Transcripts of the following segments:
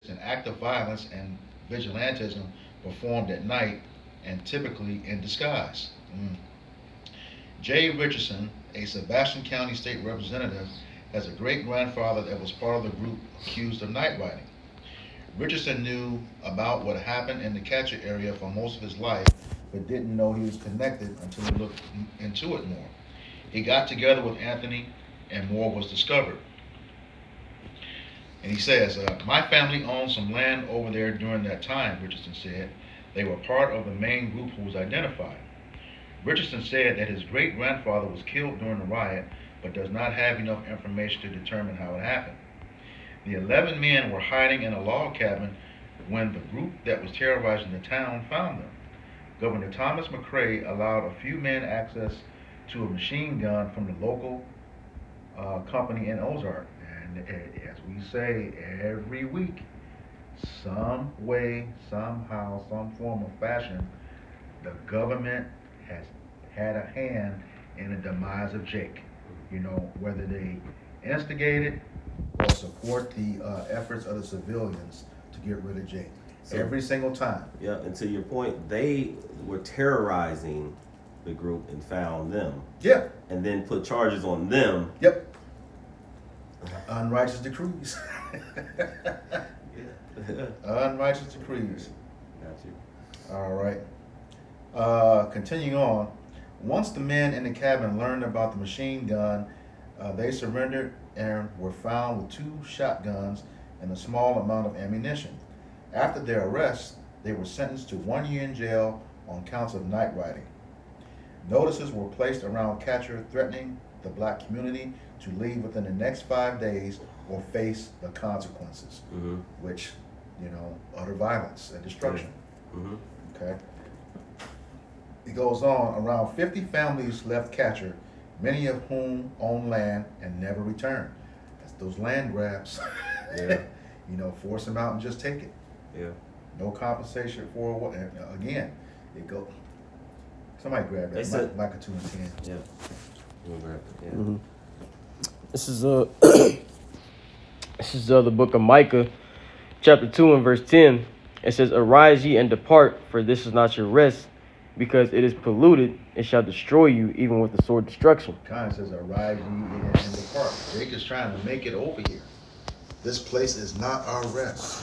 An act of violence and vigilantism performed at night and typically in disguise. Jay Richardson, a Sebastian County state representative, has a great grandfather that was part of the group accused of night riding. Richardson knew about what happened in the catcher area for most of his life, but didn't know he was connected until he looked into it more. He got together with Anthony, and more was discovered. And he says, my family owned some land over there during that time, Richardson said. They were part of the main group who was identified. Richardson said that his great-grandfather was killed during the riot, but does not have enough information to determine how it happened. The 11 men were hiding in a log cabin when the group that was terrorizing the town found them. Governor Thomas McCrae allowed a few men access to a machine gun from the local company in Ozark. And as we say every week, some way, somehow, some form of fashion, the government has had a hand in the demise of Jake. You know, whether they instigate it or support the efforts of the civilians to get rid of Jake. So, every single time. Yeah, and to your point, they were terrorizing the group and found them. Yeah. And then put charges on them. Yep. Unrighteous decrees. Unrighteous decrees. Got you. All right. Continuing on. Once the men in the cabin learned about the machine gun, they surrendered and were found with 2 shotguns and a small amount of ammunition. After their arrest, they were sentenced to 1 year in jail on counts of night riding. Notices were placed around catcher threatening the black community to leave within the next 5 days or face the consequences, which, you know, utter violence and destruction. Okay. It goes on, around 50 families left catcher, many of whom own land and never returned. That's those land grabs. Yeah. You know, force them out and just take it. Yeah. No compensation for what? Again, it go. Somebody grab that. Like a 2 and 10. Yeah. We'll grab it. Yeah. This is the book of Micah, chapter 2 and verse 10. It says, "Arise ye and depart, for this is not your rest, because it is polluted. It shall destroy you, even with the sword destruction." Kind says, "Arise ye and depart." Jake is trying to make it over here. This place is not our rest.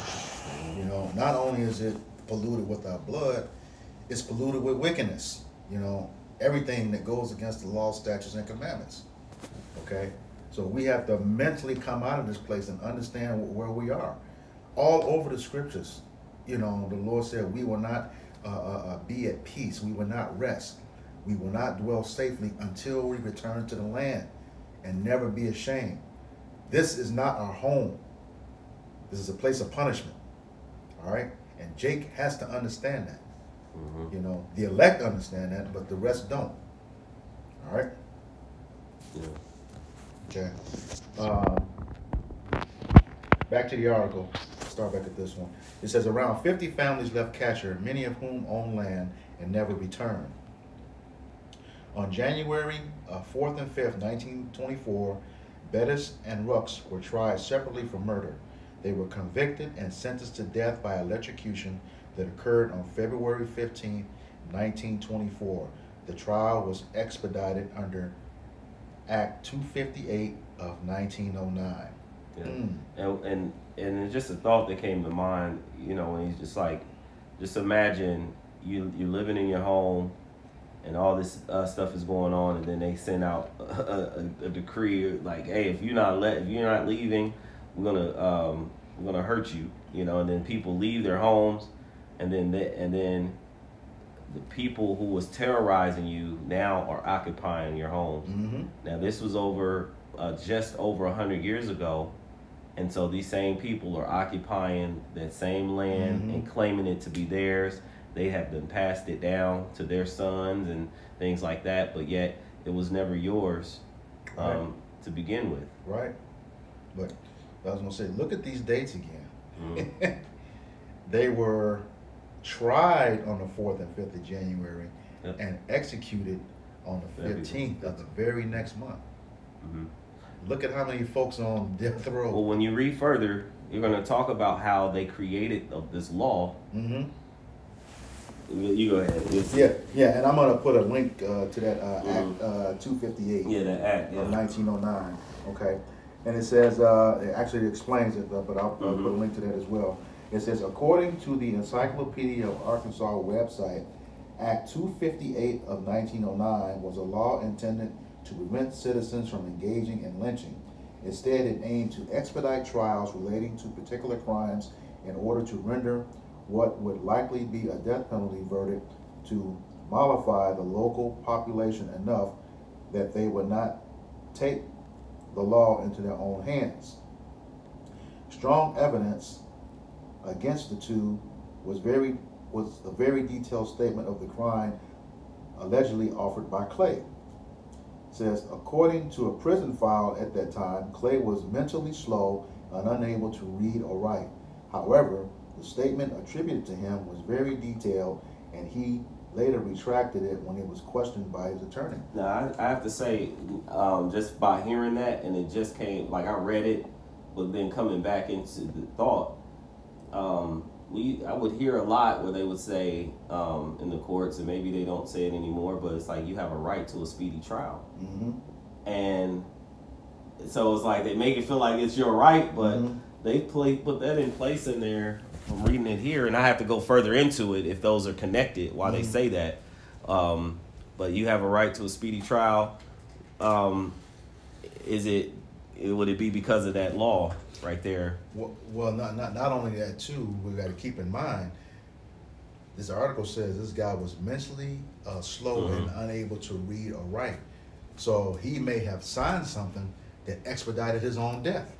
You know, not only is it polluted with our blood, it's polluted with wickedness. You know, everything that goes against the law, statutes, and commandments. Okay? So we have to mentally come out of this place and understand where we are. All over the scriptures, you know, the Lord said we will not be at peace. We will not rest. We will not dwell safely until we return to the land and never be ashamed. This is not our home. This is a place of punishment. All right? And Jake has to understand that. You know, the elect understand that, but the rest don't. All right? Yeah. Okay. Back to the article. Start back at this one. It says around 50 families left catcher, many of whom own land and never returned. On January 4th and 5th, 1924, Bettis and Rooks were tried separately for murder. They were convicted and sentenced to death by electrocution that occurred on February 15, 1924. The trial was expedited under Act 258 of 1909. Yeah. And it's just a thought that came to mind, you know, when he's just like, just imagine you're living in your home and all this stuff is going on, and then they send out a decree like, hey, if you're not leaving, we're gonna hurt you, you know. And then people leave their homes, and then the people who was terrorizing you now are occupying your homes. Now this was over just over 100 years ago, and so these same people are occupying that same land and claiming it to be theirs. They have been passed it down to their sons and things like that, but yet it was never yours to begin with. Right. But I was going to say, look at these dates again. They were tried on the 4th and 5th of January and executed on the 15th of the very next month. Look at how many folks on death row. Well, when you read further, you're gonna talk about how they created this law. Mm-hmm. You go ahead. Yeah, and I'm gonna put a link to that Act 258. Yeah, the Act of 1909. Okay, and it says it actually explains it, but I'll put a link to that as well. It says, according to the Encyclopedia of Arkansas website, Act 258 of 1909 was a law intended to prevent citizens from engaging in lynching. Instead, it aimed to expedite trials relating to particular crimes in order to render what would likely be a death penalty verdict to mollify the local population enough that they would not take the law into their own hands. Strong evidence against the two was a very detailed statement of the crime allegedly offered by Clay. It says, according to a prison file at that time, Clay was mentally slow and unable to read or write. However, the statement attributed to him was very detailed, and he later retracted it when it was questioned by his attorney. Now, I have to say, just by hearing that, and it just came, like I read it, but then coming back into the thought, I would hear a lot where they would say in the courts, and maybe they don't say it anymore, but it's like you have a right to a speedy trial. And so it's like they make it feel like it's your right, but they put that in place in there. I'm reading it here, and I have to go further into it if those are connected, why they say that. But you have a right to a speedy trial. Would it be because of that law right there? Well, not only that too, we got to keep in mind, this article says this guy was mentally slow and unable to read or write. So he may have signed something that expedited his own death.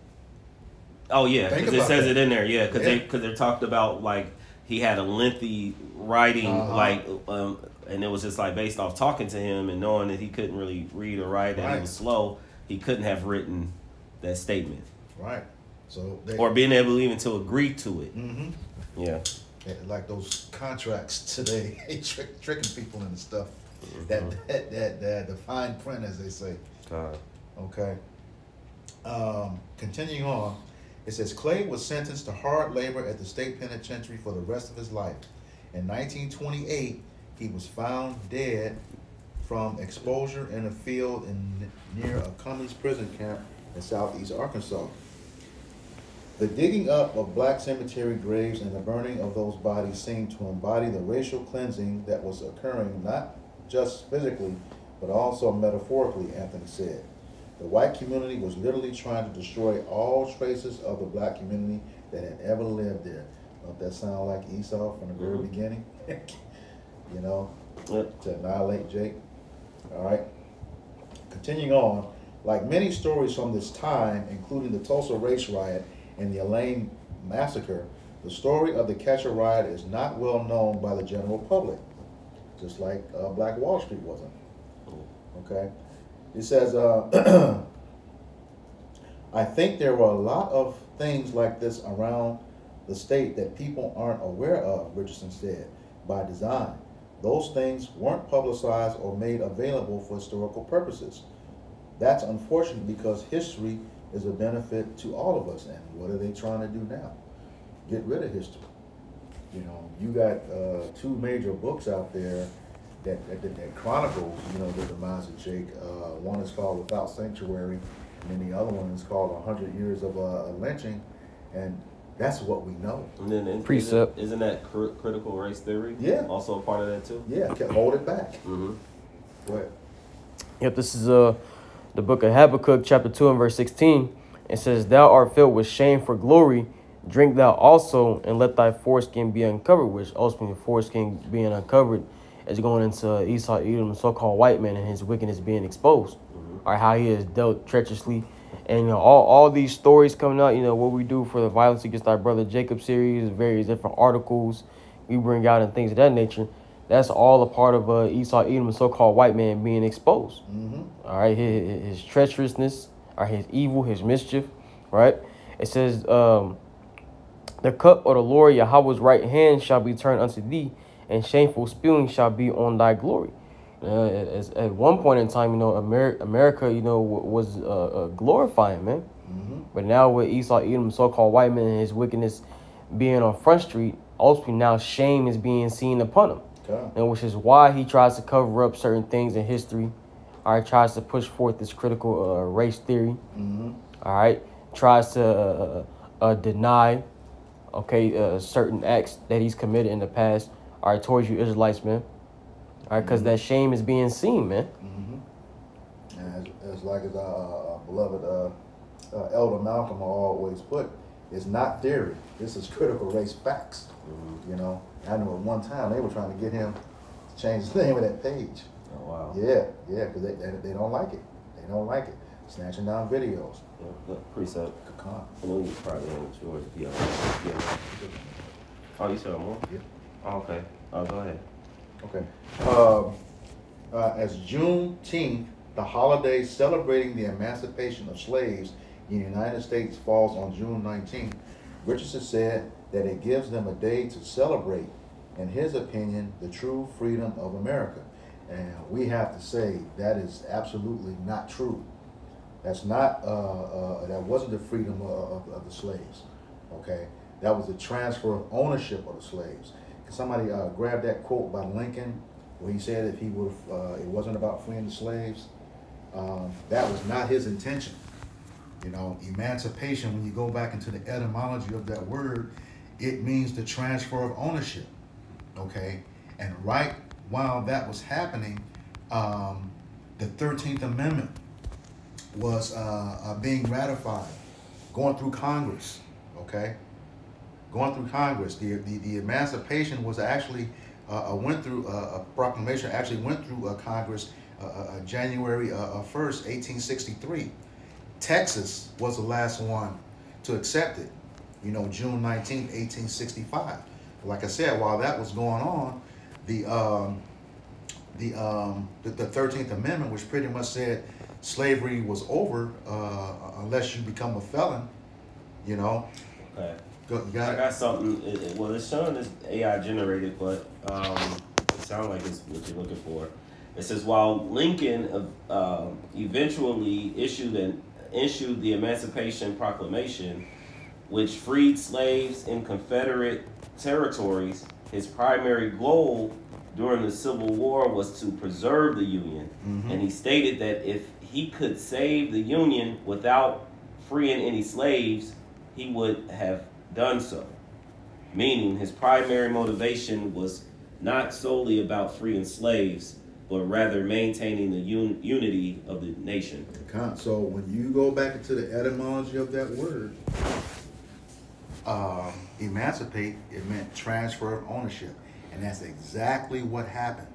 Oh yeah, because it says it in there. Yeah, because they're talked about like he had a lengthy writing, and it was just like based off talking to him and knowing that he couldn't really read or write and he was slow, he couldn't have written that statement. Right. So or being able even to agree to it. Yeah. Like those contracts today, tricking people into stuff. That the fine print, as they say. Okay. Continuing on. It says, Clay was sentenced to hard labor at the state penitentiary for the rest of his life. In 1928, he was found dead from exposure in a field near a Cummings prison camp in southeast Arkansas. The digging up of black cemetery graves and the burning of those bodies seemed to embody the racial cleansing that was occurring not just physically, but also metaphorically, Anthony said. The white community was literally trying to destroy all traces of the black community that had ever lived there. Don't that sound like Esau from the very beginning? You know, to annihilate Jake. All right. Continuing on, like many stories from this time, including the Tulsa race riot and the Elaine massacre, the story of the Catcher riot is not well known by the general public, just like Black Wall Street wasn't. Okay. It says, I think there were a lot of things like this around the state that people aren't aware of, Richardson said, by design. Those things weren't publicized or made available for historical purposes. That's unfortunate because history is a benefit to all of us. And what are they trying to do now? Get rid of history. You know, you got two major books out there that chronicles, you know, the demise of Jake. One is called Without Sanctuary, and then the other one is called 100 Years of Lynching, and that's what we know. And then Precept. Isn't that critical race theory? Yeah. Also a part of that too? Yeah, hold it back. Mm-hmm. Go ahead. Yep, this is the book of Habakkuk, chapter 2 and verse 16. It says, Thou art filled with shame for glory, drink thou also, and let thy foreskin be uncovered, which ultimately foreskin being uncovered is going into Esau, Edom, the so-called white man, and his wickedness being exposed. Or how he is dealt treacherously. And, you know, all these stories coming out, you know, what we do for the Violence Against Our Brother Jacob series, various different articles we bring out and things of that nature, that's all a part of Esau, Edom, the so-called white man being exposed. All right, his treacherousness, or his evil, his mischief, right? It says, the cup of the Lord Yahweh's right hand shall be turned unto thee, and shameful spewing shall be on thy glory. At one point in time, you know, America, you know, was glorifying, man. But now with Esau Edom, so-called white man, and his wickedness being on Front Street, ultimately now shame is being seen upon him. And which is why he tries to cover up certain things in history. All right, tries to push forth this critical race theory. All right, tries to deny, certain acts that he's committed in the past. All right, towards you Israelites, man. All right, because that shame is being seen, man. And as our beloved Elder Malcolm always put, it's not theory. This is critical race facts. You know, I know at one time they were trying to get him to change the name of that page. Oh, wow. Yeah, because they don't like it. They don't like it. Snatching down videos. Yeah, precept. I know you probably ain't yours. Yeah. Oh, you said more? Yeah. Oh, okay. Oh, go ahead. Okay. As Juneteenth, the holiday celebrating the emancipation of slaves in the United States, falls on June 19th, Richardson said that it gives them a day to celebrate, in his opinion, the true freedom of America. And we have to say that is absolutely not true. That's not, that wasn't the freedom of the slaves, okay? That was the transfer of ownership of the slaves. Can somebody grab that quote by Lincoln where he said if he would have, it wasn't about freeing the slaves? That was not his intention. You know, emancipation, when you go back into the etymology of that word, it means the transfer of ownership, okay? And right while that was happening, the 13th Amendment was being ratified, going through Congress, okay? Going through Congress. The emancipation was actually, went through, a proclamation actually went through Congress January 1st, 1863. Texas was the last one to accept it, you know, June 19th, 1865. Like I said, while that was going on, the 13th Amendment, which pretty much said slavery was over unless you become a felon, you know. Okay. You got I got something. Well, it's showing this AI generated, but it sounds like it's what you're looking for. It says, while Lincoln eventually issued the Emancipation Proclamation, which freed slaves in Confederate territories, his primary goal during the Civil War was to preserve the Union. And he stated that if he could save the Union without freeing any slaves, he would have done so. Meaning his primary motivation was not solely about freeing slaves, but rather maintaining the unity of the nation. So when you go back into the etymology of that word, emancipate, it meant transfer of ownership. And that's exactly what happened,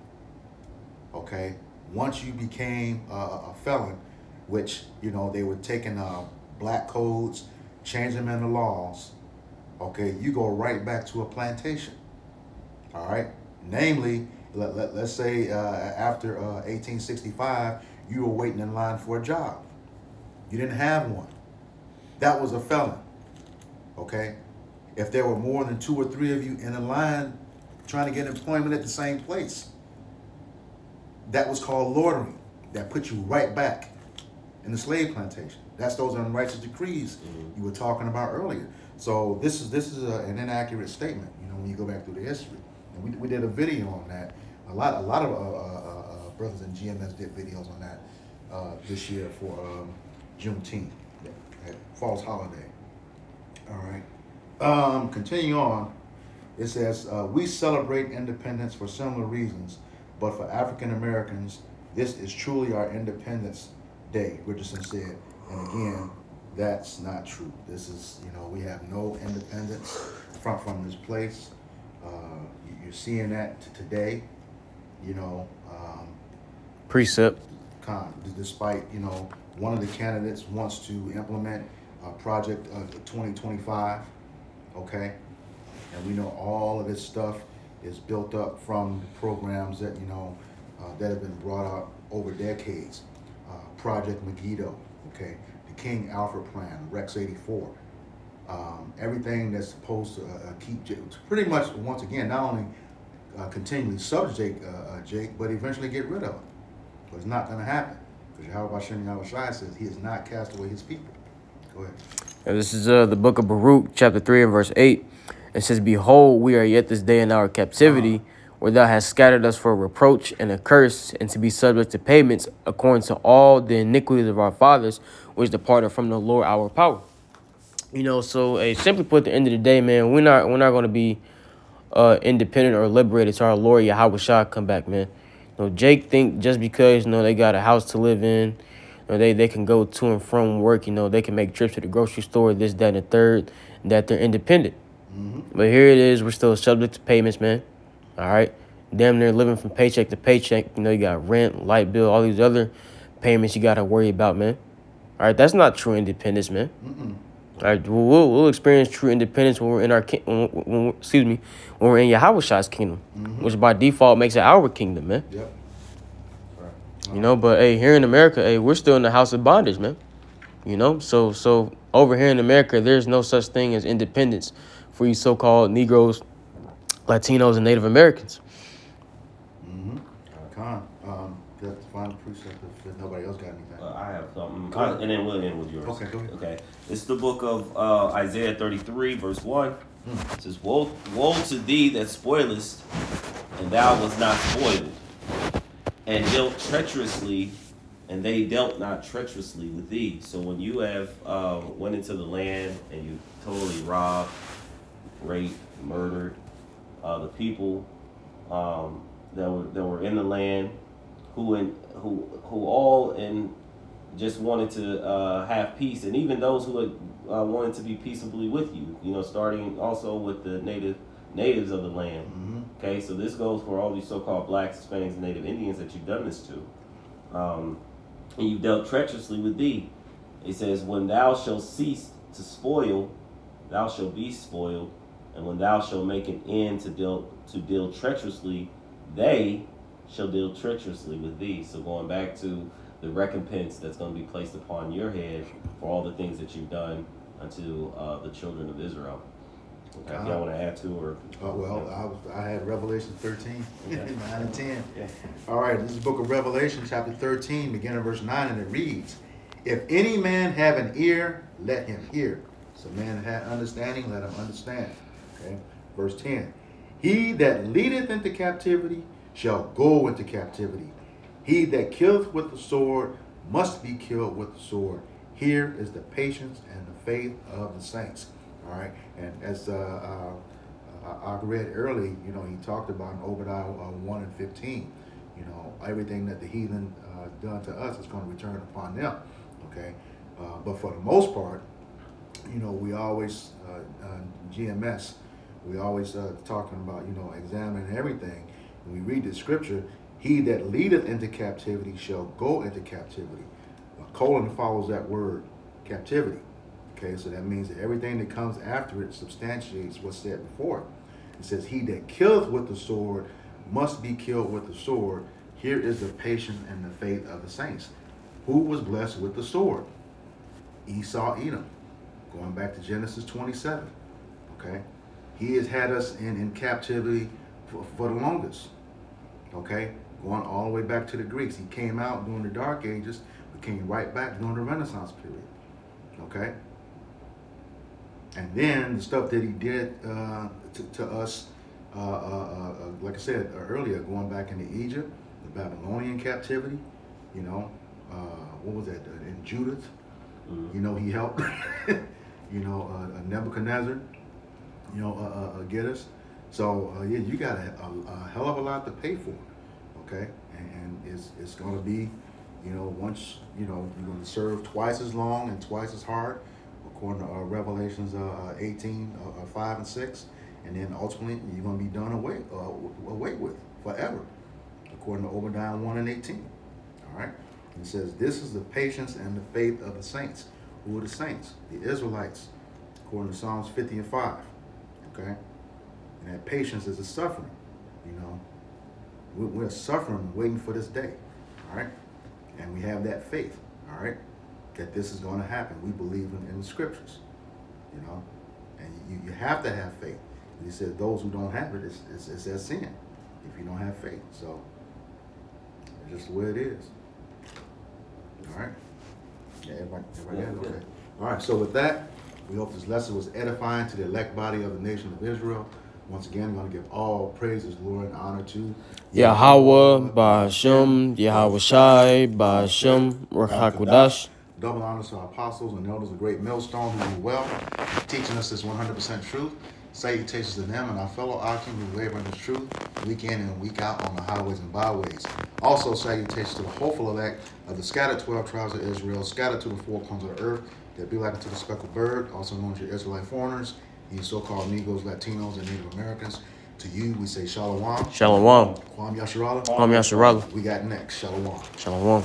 okay? Once you became a felon, which, you know, they were taking black codes, changing them into laws, okay, you go right back to a plantation, all right? Namely, let's say after 1865, you were waiting in line for a job. You didn't have one. That was a felon, okay? If there were more than 2 or 3 of you in a line trying to get employment at the same place, that was called loitering. That put you right back in the slave plantation. That's those unrighteous decrees you were talking about earlier. So this is an inaccurate statement, you know, when you go back through the history. And we did a video on that. A lot of brothers in GMS did videos on that this year for Juneteenth, false holiday. All right. Continue on. It says, we celebrate independence for similar reasons, but for African Americans, this is truly our Independence Day, Richardson said. And again, that's not true. This is, you know, we have no independence from this place. You're seeing that today, you know. Precept. Despite, you know, one of the candidates wants to implement Project 2025, okay? And we know all of this stuff is built up from programs that, you know, that have been brought out over decades. Project Megiddo, okay? The King Alfred Plan, Rex 84. Everything that's supposed to keep pretty much, once again, not only continually subject Jake, but eventually get rid of him. But it's not going to happen. Because Yahweh Hashem Yahweh Shai says he has not cast away his people. Go ahead. And this is the book of Baruch, chapter 3 and verse 8. It says, "Behold, we are yet this day in our captivity, where thou hast scattered us for a reproach and a curse, and to be subject to payments according to all the iniquities of our fathers, which departed from the Lord our power." So simply put, at the end of the day, man, we're not going to be independent or liberated to our Lord Yahweh Shah come back, man. Jake think just because they got a house to live in, they can go to and from work, they can make trips to the grocery store, this, that, and the third, that they're independent. But here it is, we're still subject to payments, man. All right, damn near living from paycheck to paycheck. You got rent, light bill, all these other payments you got to worry about, man. All right, that's not true independence, man. All right, we'll experience true independence when we're in our when we're in Yahweh Shah's kingdom, which by default makes it our kingdom, man. Yep. But hey, here in America, hey, we're still in the house of bondage, man. So over here in America, there's no such thing as independence for you so-called Negroes, Latinos, and Native Americans. Con, that's the final precept if nobody else got anything. I have something, and then we'll end with yours. Okay, go ahead. Okay, it's the book of Isaiah 33, verse 1. It says, Woe to thee that spoilest, and thou wast not spoiled, and dealt treacherously, and they dealt not treacherously with thee. So when you have went into the land and you totally robbed, raped, murdered the people that were in the land, who all just wanted to have peace, and even those who had wanted to be peaceably with you, starting also with the natives of the land. Okay, so this goes for all these so-called blacks, Hispanics, and Native Indians that you've done this to. And you've dealt treacherously with thee. It says, when thou shalt cease to spoil, thou shalt be spoiled, and when thou shalt make an end to deal treacherously, they shall deal treacherously with thee. So going back to the recompense that's going to be placed upon your head for all the things that you've done unto the children of Israel. Okay, if y'all want to add to, or I had Revelation 13, Yeah. 9 and 10. Yeah. All right, this is the book of Revelation, chapter 13, beginning verse 9, and it reads, "If any man have an ear, let him hear." So man have understanding, let him understand. Okay, verse 10, "He that leadeth into captivity shall go into captivity. He that killeth with the sword must be killed with the sword. Here is the patience and the faith of the saints." All right, and as I read early, he talked about in Obadiah 1 and 15, everything that the heathen done to us is going to return upon them. Okay, but for the most part, we always GMS, we always talking about examining everything. When we read the scripture, he that leadeth into captivity shall go into captivity. A colon follows that word, captivity. Okay, so that means that everything that comes after it substantiates what's said before it. It says, he that killeth with the sword must be killed with the sword. Here is the patience and the faith of the saints. Who was blessed with the sword? Esau, Edom. Going back to Genesis 27. Okay, he has had us in captivity for the longest. Okay, going all the way back to the Greeks. He came out during the Dark Ages, but came right back during the Renaissance period. Okay, and then the stuff that he did to us, like I said earlier, going back into Egypt, the Babylonian captivity, what was that, in Judith, he helped, Nebuchadnezzar, get us. So, you got a hell of a lot to pay for, okay? And it's going to be, once, you're going to serve twice as long and twice as hard, according to Revelations 18, 5 and 6. And then ultimately, you're going to be done away with forever, according to Obadiah 1 and 18. All right? And it says, this is the patience and the faith of the saints. Who are the saints? The Israelites, according to Psalms 50 and 5. Okay? And that patience is the suffering. We're suffering, waiting for this day. All right? And we have that faith. All right? That this is going to happen. We believe in the scriptures. And you have to have faith. He said those who don't have it, it's their sin if you don't have faith. So it's just the way it is. All right? Yeah, everybody got it? Okay. All right, so with that, we hope this lesson was edifying to the elect body of the nation of Israel. Once again, we're going to give all praises, glory, and honor to Yahweh, Ba'ashem, Yahweh Shai, Ba'ashem, Ruach Double honors to our apostles and elders of Great Millstone who do well, teaching us this 100% truth. Salutations to them and our fellow Akim who labor in this truth week in and week out on the highways and byways. Also, salutations to the hopeful elect of the scattered 12 tribes of Israel, scattered to the four corners of the earth, that be like unto the speckled bird, also known as your Israelite foreigners, you so-called Negroes, Latinos, and Native Americans. To you, we say Shalom. Shalom. Kwam Yasharala. Kwam Yasharala. We got next. Shalom. Shalom.